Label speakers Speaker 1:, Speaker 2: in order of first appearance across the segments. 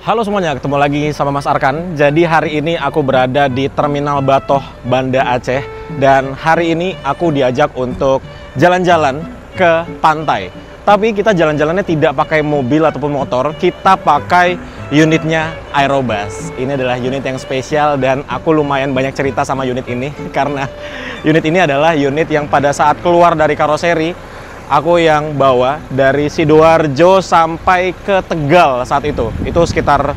Speaker 1: Halo semuanya, ketemu lagi sama Mas Arkan. Jadi hari ini aku berada di Terminal Batoh, Banda Aceh. Dan hari ini aku diajak untuk jalan-jalan ke pantai. Tapi kita jalan-jalannya tidak pakai mobil ataupun motor, kita pakai unitnya Aerobus. Ini adalah unit yang spesial dan aku lumayan banyak cerita sama unit ini. Karena unit ini adalah unit yang pada saat keluar dari karoseri, aku yang bawa dari Sidoarjo sampai ke Tegal saat itu. Itu sekitar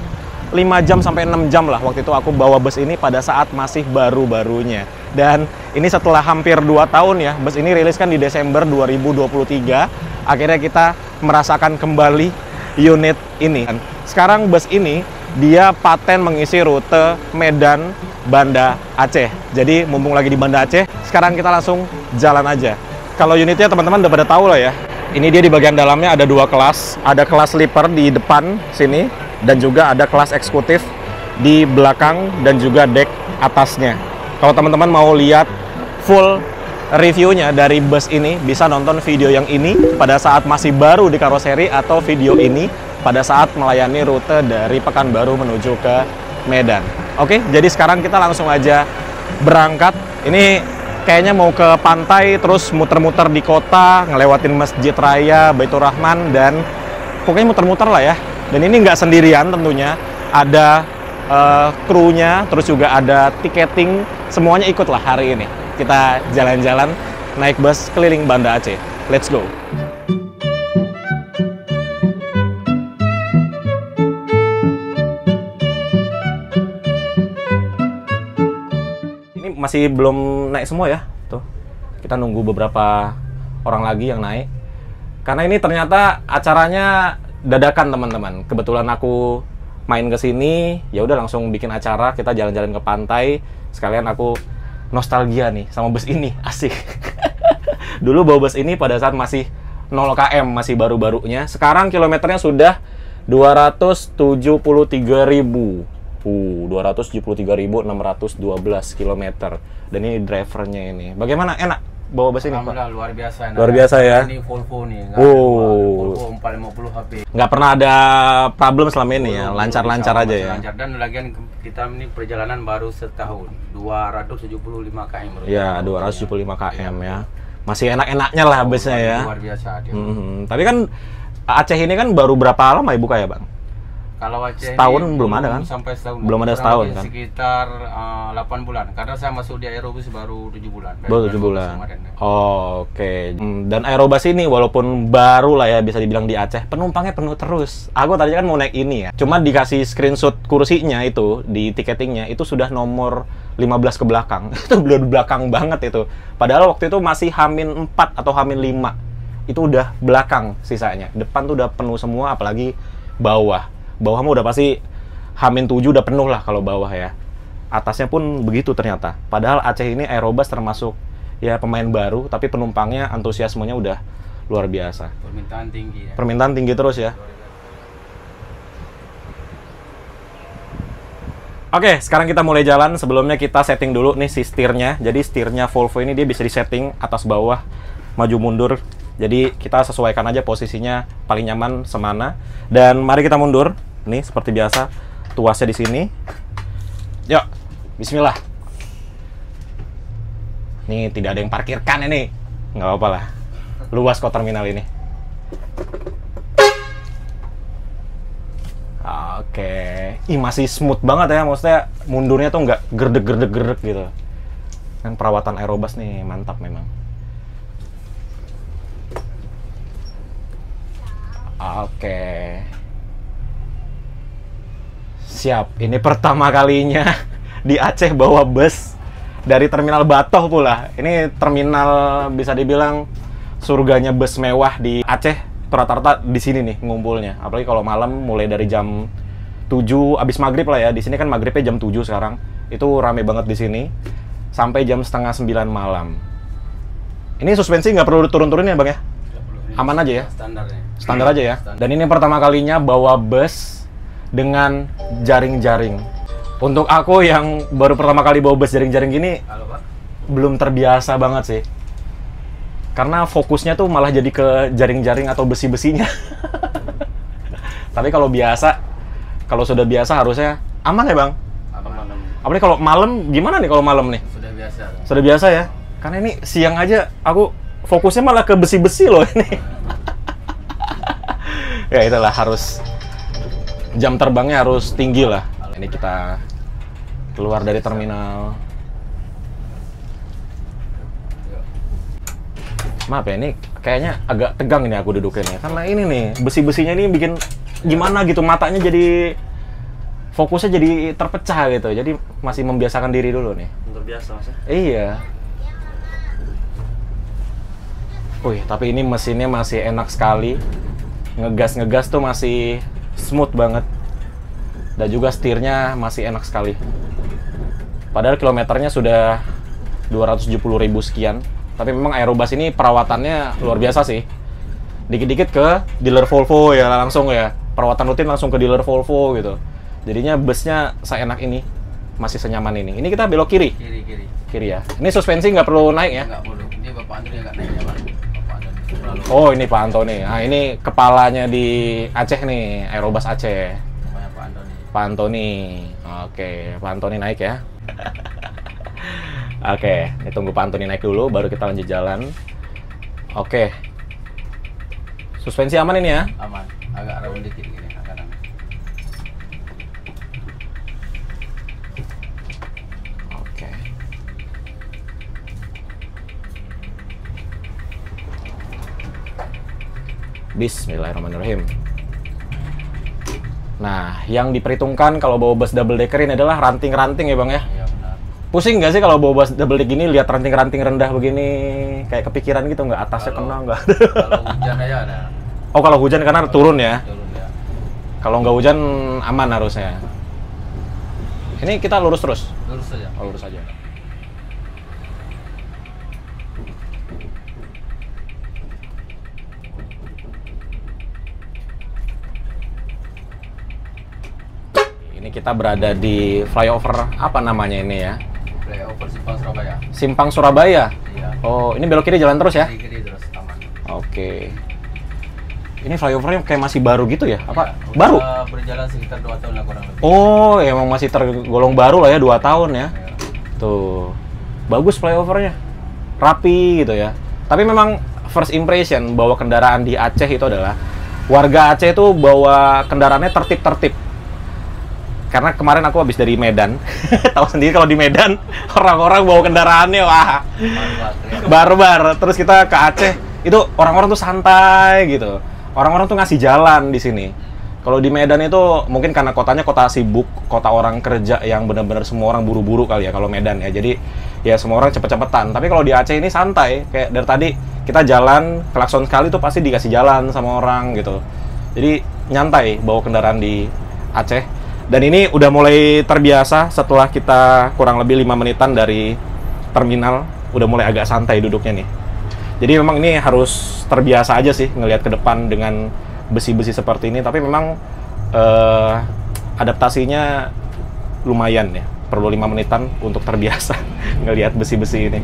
Speaker 1: 5 jam sampai 6 jam lah waktu itu aku bawa bus ini pada saat masih baru-barunya. Dan ini setelah hampir 2 tahun ya, bus ini rilis kan di Desember 2023. Akhirnya kita merasakan kembali unit ini. Sekarang bus ini dia paten mengisi rute Medan Banda Aceh. Jadi mumpung lagi di Banda Aceh, sekarang kita langsung jalan aja. Kalau unitnya teman-teman udah pada tahu lah ya. Ini dia di bagian dalamnya ada 2 kelas. Ada kelas sleeper di depan sini dan juga ada kelas eksekutif di belakang dan juga deck atasnya. Kalau teman-teman mau lihat full reviewnya dari bus ini, bisa nonton video yang ini pada saat masih baru di karoseri atau video ini pada saat melayani rute dari Pekanbaru menuju ke Medan. Oke, jadi sekarang kita langsung aja berangkat. Ini kayaknya mau ke pantai, terus muter-muter di kota, ngelewatin Masjid Raya, Baitur Rahman, dan pokoknya muter-muter lah ya. Dan ini nggak sendirian tentunya, ada krunya, terus juga ada tiketing, semuanya ikut lah hari ini. Kita jalan-jalan naik bus keliling Banda Aceh. Let's go! Ini masih belum naik semua ya, tuh. Kita nunggu beberapa orang lagi yang naik. Karena ini ternyata acaranya dadakan teman-teman. Kebetulan aku main ke sini, ya udah langsung bikin acara, kita jalan-jalan ke pantai. Sekalian aku nostalgia nih sama bus ini, asik. Dulu bawa bus ini pada saat masih 0 km, masih baru-barunya. Sekarang kilometernya sudah 273.000. 273.612 km. Dan ini drivernya ini. Bagaimana? Enak bawa bus ini, Pak?
Speaker 2: Luar biasa.
Speaker 1: Luar biasa ya.
Speaker 2: Ini Volvo nih.
Speaker 1: Volvo
Speaker 2: 450 HP.
Speaker 1: Nggak pernah ada problem selama ini ya, lancar-lancar aja ya.
Speaker 2: Lancar, dan lagian kita ini perjalanan baru setahun, 275 km.
Speaker 1: Ya, 275 km ya. Masih enak-enaknya lah busnya ya.
Speaker 2: Luar biasa dia.
Speaker 1: Tapi kan Aceh ini kan baru berapa lama ya buka ya, Bang?
Speaker 2: Kalau Aceh
Speaker 1: setahun
Speaker 2: ini
Speaker 1: belum ada kan?
Speaker 2: Sampai setahun.
Speaker 1: Belum ada setahun kan?
Speaker 2: Sekitar 8 bulan. Karena saya masuk di Aerobus baru 7 bulan.
Speaker 1: Baru 7 bulan. Oke. Dan Aerobus ini walaupun baru lah ya bisa dibilang di Aceh, penumpangnya penuh terus. Aku tadi kan mau naik ini ya. Cuma dikasih screenshot kursinya itu di tiketingnya itu sudah nomor 15 ke belakang. Itu belum belakang banget itu. Padahal waktu itu masih H-4 atau H-5. Itu udah belakang sisanya. Depan tuh udah penuh semua, apalagi bawah. Bawah mah udah pasti H-7 udah penuh lah kalau bawah ya. Atasnya pun begitu ternyata. Padahal Aceh ini Aerobus termasuk ya pemain baru, tapi penumpangnya antusiasmenya udah luar biasa.
Speaker 2: Permintaan tinggi ya.
Speaker 1: Permintaan tinggi terus ya. Oke, sekarang kita mulai jalan. Sebelumnya kita setting dulu nih si setirnya. Jadi setirnya Volvo ini dia bisa disetting atas bawah, maju mundur. Jadi kita sesuaikan aja posisinya paling nyaman semana. Dan mari kita mundur. Nih seperti biasa, tuasnya di sini. Yuk, bismillah. Nih tidak ada yang parkirkan ini. Nggak apa-apa lah. Luas kok terminal ini. Oke. Ih, masih smooth banget ya. Maksudnya mundurnya tuh nggak gerdek-gerdek gitu. Kan perawatan Aerobus nih mantap memang. Oke. Siap. Ini pertama kalinya di Aceh bawa bus dari Terminal Batoh pula. Ini terminal bisa dibilang surganya bus mewah di Aceh. Rata-rata di sini nih ngumpulnya. Apalagi kalau malam mulai dari jam 7 abis maghrib lah ya. Di sini kan maghribnya jam 7 sekarang. Itu rame banget di sini sampai jam setengah 9 malam. Ini suspensi nggak perlu turun-turunin ya, Bang ya? Aman aja ya? Standar aja ya? Dan ini pertama kalinya bawa bus dengan jaring-jaring. Untuk aku yang baru pertama kali bawa bus jaring-jaring gini, belum terbiasa banget sih. Karena fokusnya tuh malah jadi ke jaring-jaring atau besi-besinya. Tapi kalau biasa, Kalau sudah biasa harusnya aman ya, Bang?
Speaker 2: Aman.
Speaker 1: Apalagi kalau malam, gimana nih kalau malam nih?
Speaker 2: Sudah biasa.
Speaker 1: Sudah biasa ya? Karena ini siang aja aku fokusnya malah ke besi-besi loh ini. Ya itulah, harus jam terbangnya harus tinggi lah. Ini kita keluar dari terminal. Maaf ya, ini kayaknya agak tegang ini aku duduknya nih. Karena ini nih, besi-besinya ini bikin gimana gitu, matanya jadi fokusnya jadi terpecah gitu. Jadi masih membiasakan diri dulu nih.
Speaker 2: Terbiasa Mas.
Speaker 1: Iya. Wih, tapi ini mesinnya masih enak sekali. Ngegas tuh masih smooth banget. Dan juga setirnya masih enak sekali. Padahal kilometernya sudah 270.000 sekian. Tapi memang Aerobus ini perawatannya luar biasa sih. Dikit-dikit ke dealer Volvo ya langsung ya. Perawatan rutin langsung ke dealer Volvo gitu. Jadinya busnya seenak ini. Masih senyaman ini. Ini kita belok kiri. Kiri ya. Ini suspensi nggak perlu naik ya?
Speaker 2: Nggak perlu. Ini Bapak Antoni nggak naik ya, Pak. Bapak Antoni.
Speaker 1: Oh, ini Pak Antoni. Nah, ini kepalanya di Aceh nih, Aerobus Aceh.
Speaker 2: Namanya Pak Antoni.
Speaker 1: Pak Antoni. Oke, Pak Antoni naik ya. Oke, ini tunggu Pak Antoni naik dulu, baru kita lanjut jalan. Oke. Suspensi aman ini ya?
Speaker 2: Aman. Agak round dikit gini, kanan.
Speaker 1: Oke. Bismillahirrahmanirrahim. Nah, yang diperhitungkan kalau bawa bus double decker ini adalah ranting-ranting ya, Bang ya?
Speaker 2: Iya, benar.
Speaker 1: Pusing nggak sih kalau bawa bus double deck gini, lihat ranting-ranting rendah begini, kayak kepikiran gitu nggak, atasnya kena nggak?
Speaker 2: Kalau hujan aja ada.
Speaker 1: Oh, kalau hujan karena turun ya?
Speaker 2: Turun ya.
Speaker 1: Kalau nggak hujan aman harusnya. Ini kita lurus terus?
Speaker 2: Lurus saja.
Speaker 1: Oh, lurus aja. Ini kita berada di flyover apa namanya ini ya?
Speaker 2: Flyover Simpang Surabaya.
Speaker 1: Simpang Surabaya.
Speaker 2: Iya.
Speaker 1: Oh, ini belok kiri jalan terus ya?
Speaker 2: Kiri terus aman.
Speaker 1: Oke. Ini flyovernya kayak masih baru gitu ya? Apa?
Speaker 2: Ya,
Speaker 1: Baru?
Speaker 2: berjalan sekitar 2 tahun lah kurang lebih.
Speaker 1: Oh, emang masih tergolong baru lah ya, 2 tahun ya.
Speaker 2: Ya.
Speaker 1: Tuh. Bagus flyovernya. Rapi gitu ya. Tapi memang first impression bawa kendaraan di Aceh itu adalah warga Aceh itu bawa kendaraannya tertib-tertib. Karena kemarin aku habis dari Medan. Tahu sendiri kalau di Medan orang-orang bawa kendaraannya wah. Barbar. Terus kita ke Aceh, itu orang-orang tuh santai gitu. Orang-orang tuh ngasih jalan di sini. Kalau di Medan itu mungkin karena kotanya kota sibuk, kota orang kerja yang benar-benar semua orang buru-buru kali ya kalau Medan ya. Jadi ya semua orang cepet-cepetan. Tapi kalau di Aceh ini santai. Kayak dari tadi kita jalan, klakson sekali tuh pasti dikasih jalan sama orang gitu. Jadi nyantai bawa kendaraan di Aceh. Dan ini udah mulai terbiasa setelah kita kurang lebih 5 menitan dari terminal. Udah mulai agak santai duduknya nih. Jadi memang ini harus terbiasa aja sih ngelihat ke depan dengan besi-besi seperti ini. Tapi memang adaptasinya lumayan ya. Perlu 5 menitan untuk terbiasa ngelihat besi-besi ini.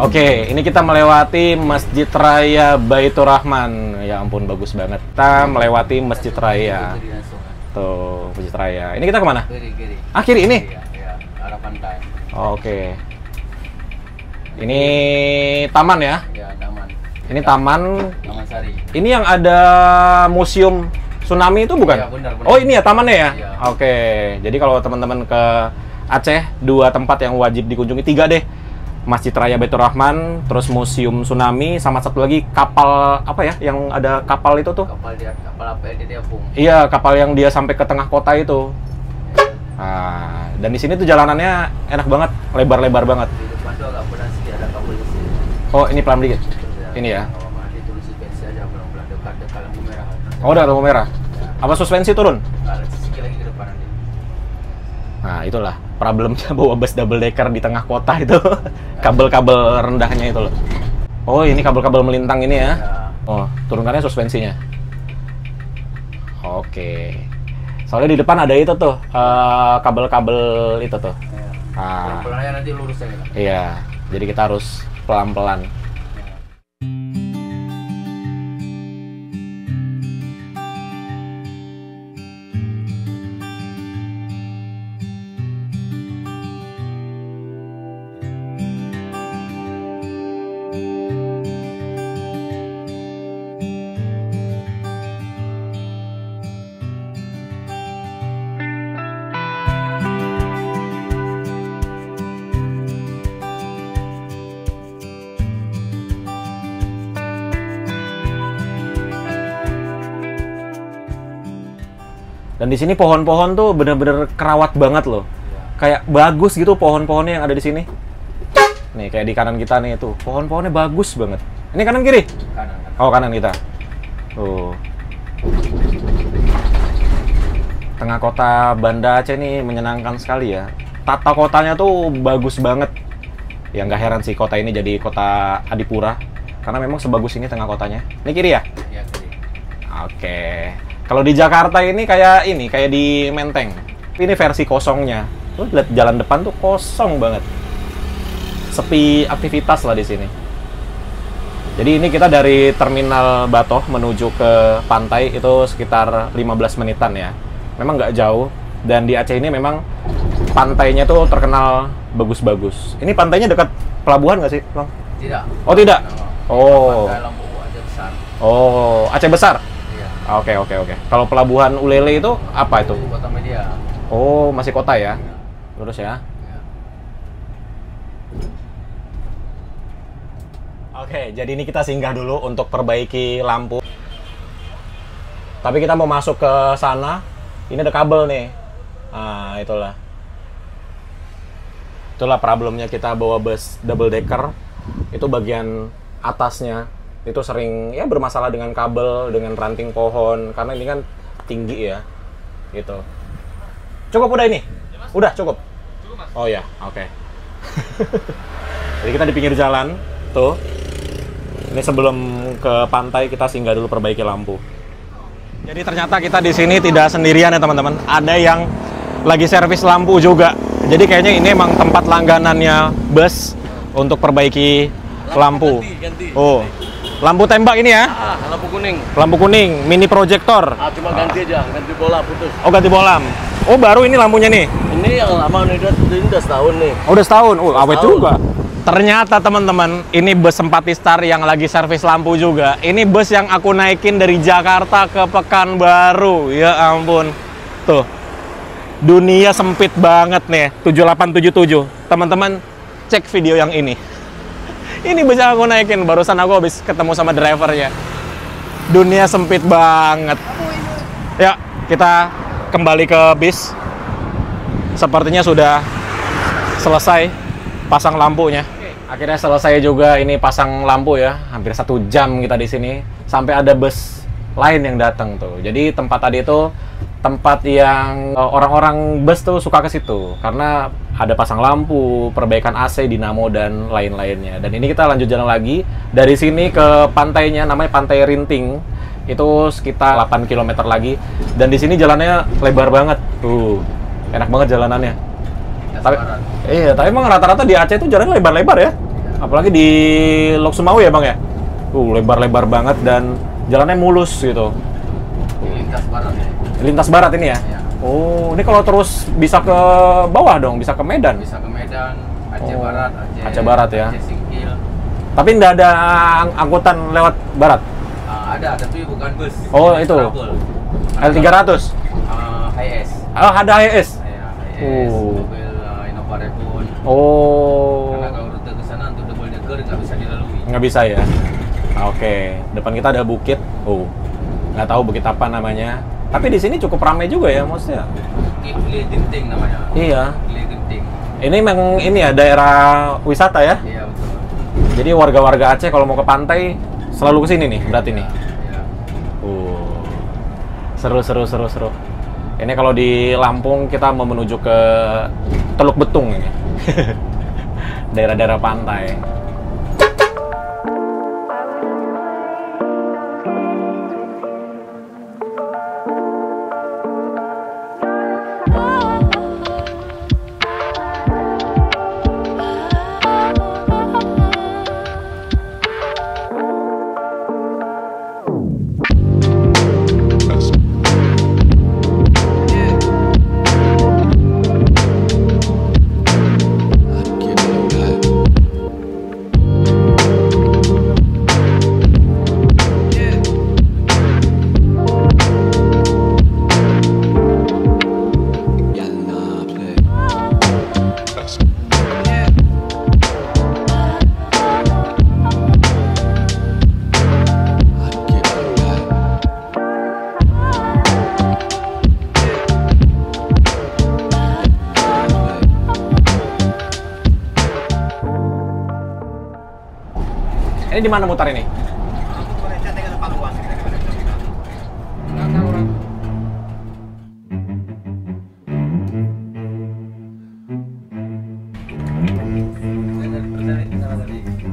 Speaker 1: Oke, ini kita melewati Masjid Raya Baitur Rahman. Ya ampun, bagus banget. Kita melewati Masjid Raya. Tuh, Masjid Raya. Ini kita kemana?
Speaker 2: Kiri.
Speaker 1: Ah, kiri ini?
Speaker 2: Iya, arah pantai.
Speaker 1: Oke. Ini taman ya?
Speaker 2: Iya, taman.
Speaker 1: Ini taman.
Speaker 2: Taman Sari.
Speaker 1: Ini yang ada museum tsunami itu bukan?
Speaker 2: Iya, benar.
Speaker 1: Oh, ini ya tamannya ya?
Speaker 2: Iya.
Speaker 1: Oke. Jadi kalau teman-teman ke Aceh, 2 tempat yang wajib dikunjungi, 3 deh. Masjid Raya Baitur Rahman, terus Museum Tsunami, sama satu lagi kapal apa ya? Yang ada kapal itu tuh?
Speaker 2: Kapal apa yang dia apung.
Speaker 1: Iya, kapal yang dia sampai ke tengah kota itu. Nah, dan di sini tuh jalanannya enak banget, lebar-lebar banget.
Speaker 2: Di depan tuh agak pedas sih, ada kabel di sini.
Speaker 1: Oh, ini pelan dikit. Ini ya.
Speaker 2: Ditulis suspensi aja, pelan-pelan dekat lampu merah.
Speaker 1: Oh, udah lampu merah. Apa suspensi turun?
Speaker 2: Ada sisi lagi ke depan nanti.
Speaker 1: Nah, Nah, itulah problemnya bawa bus double decker di tengah kota itu. Kabel-kabel rendahnya itu loh. Oh, ini kabel-kabel melintang ini ya. Oh, turunkannya suspensinya. Oke. Soalnya di depan ada itu tuh, kabel-kabel itu tuh.
Speaker 2: Pelan-pelannya nanti lurus aja.
Speaker 1: Iya, jadi kita harus pelan-pelan. Dan di sini pohon-pohon tuh bener-bener kerawat banget loh. Kayak bagus gitu pohon-pohonnya yang ada di sini. Nih kayak di kanan kita nih tuh, pohon-pohonnya bagus banget. Ini kanan kiri?
Speaker 2: Kanan.
Speaker 1: Oh, kanan kita. Tuh. Tengah kota Banda Aceh nih menyenangkan sekali ya. Tata kotanya tuh bagus banget. Ya nggak heran sih kota ini jadi kota adipura. Karena memang sebagus ini tengah kotanya. Ini kiri ya?
Speaker 2: Iya, kiri.
Speaker 1: Oke. Kalau di Jakarta ini kayak di Menteng. Ini versi kosongnya. Lu lihat jalan depan tuh kosong banget. Sepi aktivitas lah di sini. Jadi ini kita dari Terminal Batoh menuju ke pantai itu sekitar 15 menitan ya. Memang nggak jauh. Dan di Aceh ini memang pantainya tuh terkenal bagus-bagus. Ini pantainya dekat pelabuhan nggak sih, Bang?
Speaker 2: Tidak.
Speaker 1: Oh, tidak? Oh.
Speaker 2: Lampu Aceh besar.
Speaker 1: Oh, Aceh besar?
Speaker 2: Iya.
Speaker 1: Oke. Kalau pelabuhan Ulele itu apa itu?
Speaker 2: Kota Media.
Speaker 1: Oh, masih kota ya? Lurus ya?
Speaker 2: Iya.
Speaker 1: Oke, jadi ini kita singgah dulu untuk perbaiki lampu. Tapi kita mau masuk ke sana, ini ada kabel nih. Nah, itulah. Itulah problemnya kita bawa bus double decker. Itu bagian atasnya itu sering ya bermasalah dengan kabel, dengan ranting pohon karena ini kan tinggi ya. Gitu. Cukup udah ini? Udah cukup. Oh ya, oke. Jadi kita di pinggir jalan tuh. Ini sebelum ke pantai kita singgah dulu perbaiki lampu. Jadi ternyata kita di sini tidak sendirian ya teman-teman. Ada yang lagi servis lampu juga. Jadi kayaknya ini emang tempat langganannya bus untuk perbaiki lampu.
Speaker 2: Ganti.
Speaker 1: Oh, lampu tembak ini ya?
Speaker 2: Lampu kuning.
Speaker 1: Lampu kuning, mini proyektor.
Speaker 2: Cuma ganti aja, ganti bola putus.
Speaker 1: Oh, ganti bolam. Oh, baru ini lampunya nih?
Speaker 2: Ini yang lama nih, udah setahun nih.
Speaker 1: Oh, udah setahun. Oh, awet
Speaker 2: Setahun.
Speaker 1: juga. Ternyata teman-teman, ini bus Empati Star yang lagi servis lampu juga. Ini bus yang aku naikin dari Jakarta ke Pekanbaru. Ya ampun. Tuh. Dunia sempit banget nih, 7877. Teman-teman, cek video yang ini. Ini bus yang aku naikin, barusan aku habis ketemu sama drivernya. Dunia sempit banget. Ya, kita kembali ke bis. Sepertinya sudah selesai pasang lampunya. Akhirnya selesai juga ini pasang lampu ya. Hampir 1 jam kita di sini sampai ada bus lain yang datang tuh. Jadi tempat tadi itu tempat yang orang-orang bus tuh suka ke situ karena ada pasang lampu, perbaikan AC, dinamo dan lain-lainnya. Dan ini kita lanjut jalan lagi dari sini ke pantainya, namanya Pantai Rinting. Itu sekitar 8 km lagi. Dan di sini jalannya lebar banget tuh. Enak banget jalanannya. Tapi, iya, tapi emang rata-rata di Aceh itu jalan lebar-lebar ya. Apalagi di Lok Sumawe ya Bang ya. Lebar-lebar banget dan jalannya mulus gitu.
Speaker 2: Lintas barat ya.
Speaker 1: Lintas barat ini ya?
Speaker 2: Iya.
Speaker 1: Oh, ini kalau terus bisa ke bawah dong, bisa ke Medan.
Speaker 2: Bisa ke Medan, Aceh Barat,
Speaker 1: Aceh Barat ya.
Speaker 2: Aceh Singkil.
Speaker 1: Tapi nggak ada angkutan lewat barat.
Speaker 2: Ada tapi bukan bus.
Speaker 1: Oh, itu. L300.
Speaker 2: HS.
Speaker 1: Oh, ada HS.
Speaker 2: Ya, HS.
Speaker 1: Oh.
Speaker 2: Mobil Innova Repon.
Speaker 1: Oh,
Speaker 2: Karena kalau rute ke sana untuk double decker nggak bisa dilalui.
Speaker 1: nggak bisa ya? Oke, depan kita ada bukit. Oh, nggak tahu bukit apa namanya. Tapi di sini cukup ramai juga ya, maksudnya.
Speaker 2: Gili Ginting namanya.
Speaker 1: Iya.
Speaker 2: Gili Ginting.
Speaker 1: Ini memang ini ya daerah wisata ya.
Speaker 2: Iya betul.
Speaker 1: Jadi warga-warga Aceh kalau mau ke pantai selalu ke sini nih, berarti nih.
Speaker 2: Iya.
Speaker 1: Seru. Ini kalau di Lampung kita mau menuju ke Teluk Betung ini. Daerah-daerah pantai. Ini di mana mutar ini?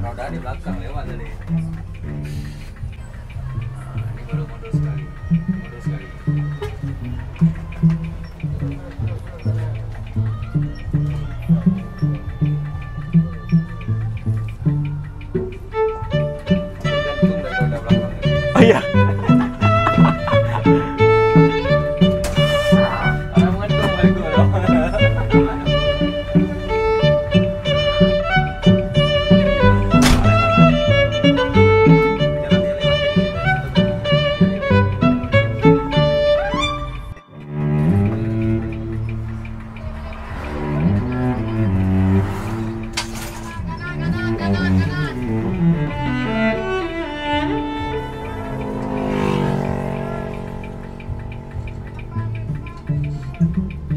Speaker 2: Roda di belakang lewat tadi. Ini baru mundur sekali. Mundur sekali. Gantung dari roda belakang.
Speaker 1: Oh iya.
Speaker 2: Orang mengantung balik dulu.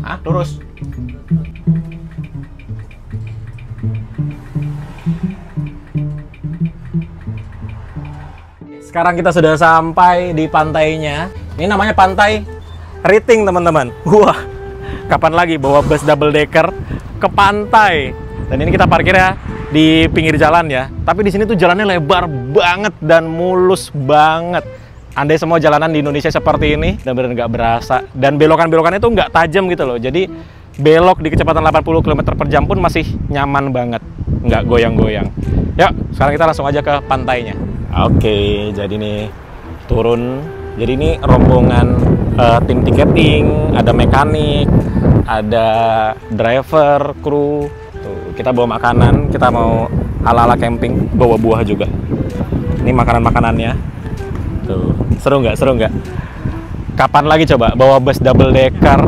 Speaker 1: Hah? Lurus? Sekarang kita sudah sampai di pantainya. Ini namanya Pantai Riting, teman-teman. Wah, kapan lagi bawa bus double decker ke pantai? Dan ini kita parkir ya di pinggir jalan ya. Tapi di sini tuh jalannya lebar banget dan mulus banget. Andai semua jalanan di Indonesia seperti ini, benar-benar nggak berasa. Dan belokan-belokannya itu nggak tajam gitu loh. Jadi belok di kecepatan 80 km per jam pun masih nyaman banget. Nggak goyang-goyang. Yuk, sekarang kita langsung aja ke pantainya. Oke, jadi nih turun. Jadi ini rombongan tim tiketing, ada mekanik, ada driver, kru. Tuh, kita bawa makanan, kita mau ala-ala camping, bawa buah juga. Ini makanan-makanannya. Tuh, seru nggak? Seru nggak? Kapan lagi coba bawa bus double decker,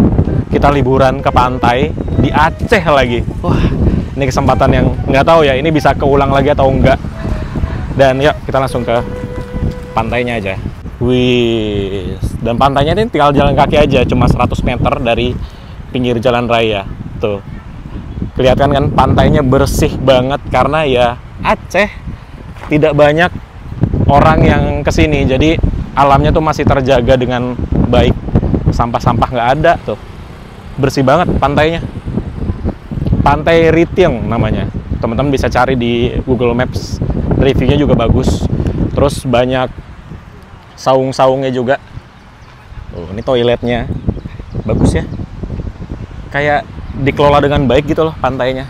Speaker 1: kita liburan ke pantai di Aceh lagi. Wah, ini kesempatan yang nggak tahu ya, ini bisa keulang lagi atau enggak. Dan yuk, kita langsung ke pantainya aja. Wih, dan pantainya ini tinggal jalan kaki aja, cuma 100 meter dari pinggir jalan raya. Tuh, kelihatan kan pantainya bersih banget karena ya Aceh tidak banyak orang yang kesini, jadi alamnya tuh masih terjaga dengan baik, sampah-sampah nggak ada tuh, bersih banget pantainya. Pantai Riting namanya, teman-teman bisa cari di Google Maps, reviewnya juga bagus. Terus banyak saung-saungnya juga. Ini toiletnya bagus ya, kayak dikelola dengan baik gitu loh pantainya.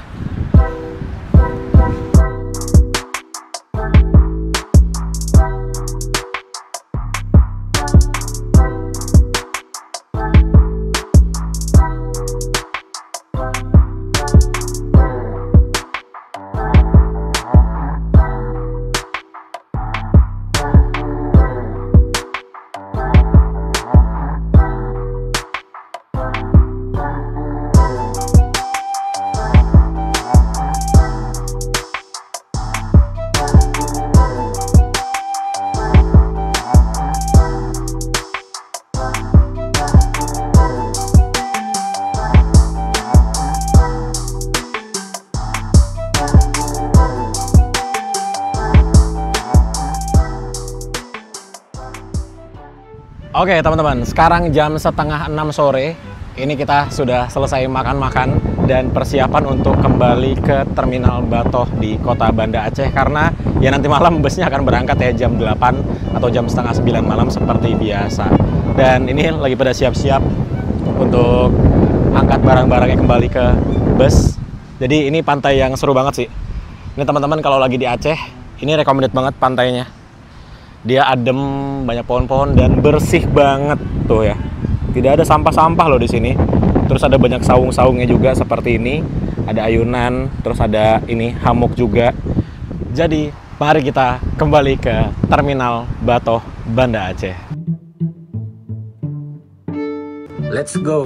Speaker 1: Oke teman-teman, sekarang jam setengah 6 sore. Ini kita sudah selesai makan-makan dan persiapan untuk kembali ke Terminal Batoh di kota Banda Aceh. Karena ya nanti malam busnya akan berangkat ya jam 8 atau jam setengah 9 malam seperti biasa. Dan ini lagi pada siap-siap untuk angkat barang-barangnya kembali ke bus. Jadi ini pantai yang seru banget sih. Ini teman-teman kalau lagi di Aceh, ini recommended banget pantainya. Dia adem, banyak pohon-pohon dan bersih banget tuh ya. Tidak ada sampah-sampah loh di sini. Terus ada banyak saung-saungnya juga seperti ini. Ada ayunan, terus ada ini hammock juga. Jadi mari kita kembali ke Terminal Batoh Banda Aceh. Let's go.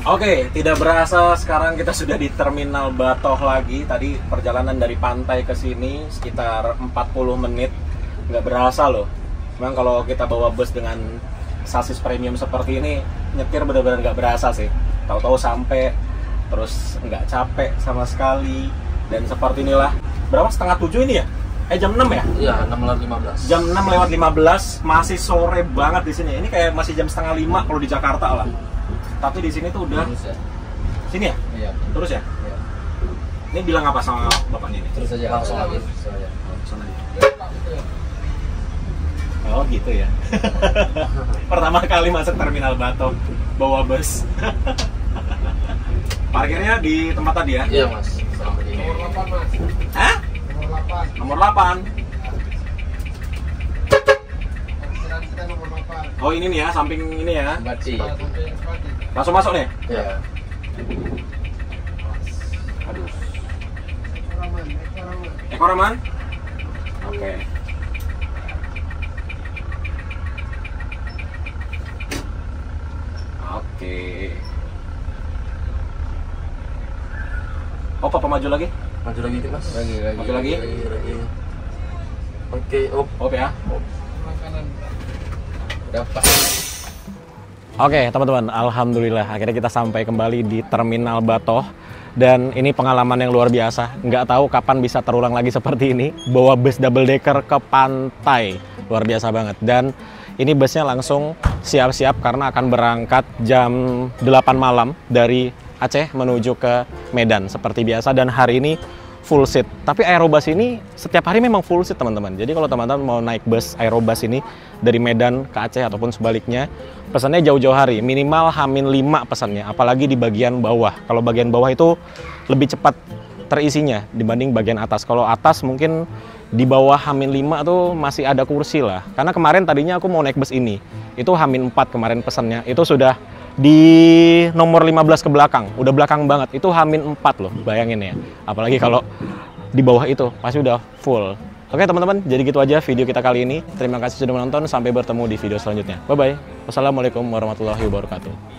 Speaker 1: Oke, tidak berasa sekarang kita sudah di Terminal Batoh lagi. Tadi perjalanan dari pantai ke sini sekitar 40 menit. Nggak berasa loh. Memang kalau kita bawa bus dengan sasis premium seperti ini, nyetir benar-benar nggak berasa sih. Tahu-tahu sampai, terus nggak capek sama sekali. Dan seperti inilah. Berapa? Setengah 7 ini ya? Jam 6 ya?
Speaker 2: Iya, 6:15.
Speaker 1: Jam 6:15, masih sore banget di sini. Ini kayak masih jam setengah 5 kalau di Jakarta lah. Tapi di sini tuh udah
Speaker 2: Terus ya?
Speaker 1: Sini ya?
Speaker 2: Iya.
Speaker 1: Terus ya?
Speaker 2: Iya.
Speaker 1: Ini bilang apa sama bapaknya ini?
Speaker 2: Terus aja. Langsung lagi.
Speaker 1: Langsung aja. Oh gitu ya. Pertama kali masuk Terminal Batoh bawa bus. Parkirnya di tempat tadi ya?
Speaker 2: Iya mas. Sampai ini.
Speaker 3: Nomor 8 mas.
Speaker 1: Hah?
Speaker 3: Nomor 8.
Speaker 1: Nomor 8.
Speaker 3: Kita nomor 8.
Speaker 1: Oh ini nih ya, samping ini ya.
Speaker 2: Baci.
Speaker 3: Sampai yang sepati.
Speaker 1: Langsung masuk nih?
Speaker 2: Iya.
Speaker 1: Aduh.
Speaker 3: Ekoraman.
Speaker 1: Ekoraman? Oke. Oke. Oh, Papa maju lagi?
Speaker 2: Maju lagi mas.
Speaker 1: Maju lagi?
Speaker 2: Oke.
Speaker 1: Oh ya.
Speaker 3: Makanan.
Speaker 2: Dapat.
Speaker 1: Oke teman-teman, alhamdulillah akhirnya kita sampai kembali di Terminal Batoh. Dan ini pengalaman yang luar biasa. Nggak tahu kapan bisa terulang lagi seperti ini. Bawa bus double decker ke pantai. Luar biasa banget. Dan ini busnya langsung siap-siap karena akan berangkat jam 8 malam dari Aceh menuju ke Medan seperti biasa. Dan hari ini full seat. Tapi Aerobus ini setiap hari memang full seat teman-teman. Jadi kalau teman-teman mau naik bus Aerobus ini dari Medan ke Aceh ataupun sebaliknya, pesannya jauh-jauh hari, minimal H-5 pesannya, apalagi di bagian bawah. Kalau bagian bawah itu lebih cepat terisinya dibanding bagian atas. Kalau atas mungkin di bawah H-5 tuh masih ada kursi lah. Karena kemarin tadinya aku mau naik bus ini, itu H-4 kemarin pesannya, itu sudah di nomor 15 ke belakang, udah belakang banget, itu H-4 loh, bayangin ya. Apalagi kalau di bawah itu, pasti udah full. Oke teman-teman, jadi gitu aja video kita kali ini. Terima kasih sudah menonton, sampai bertemu di video selanjutnya. Bye-bye. Wassalamualaikum warahmatullahi wabarakatuh.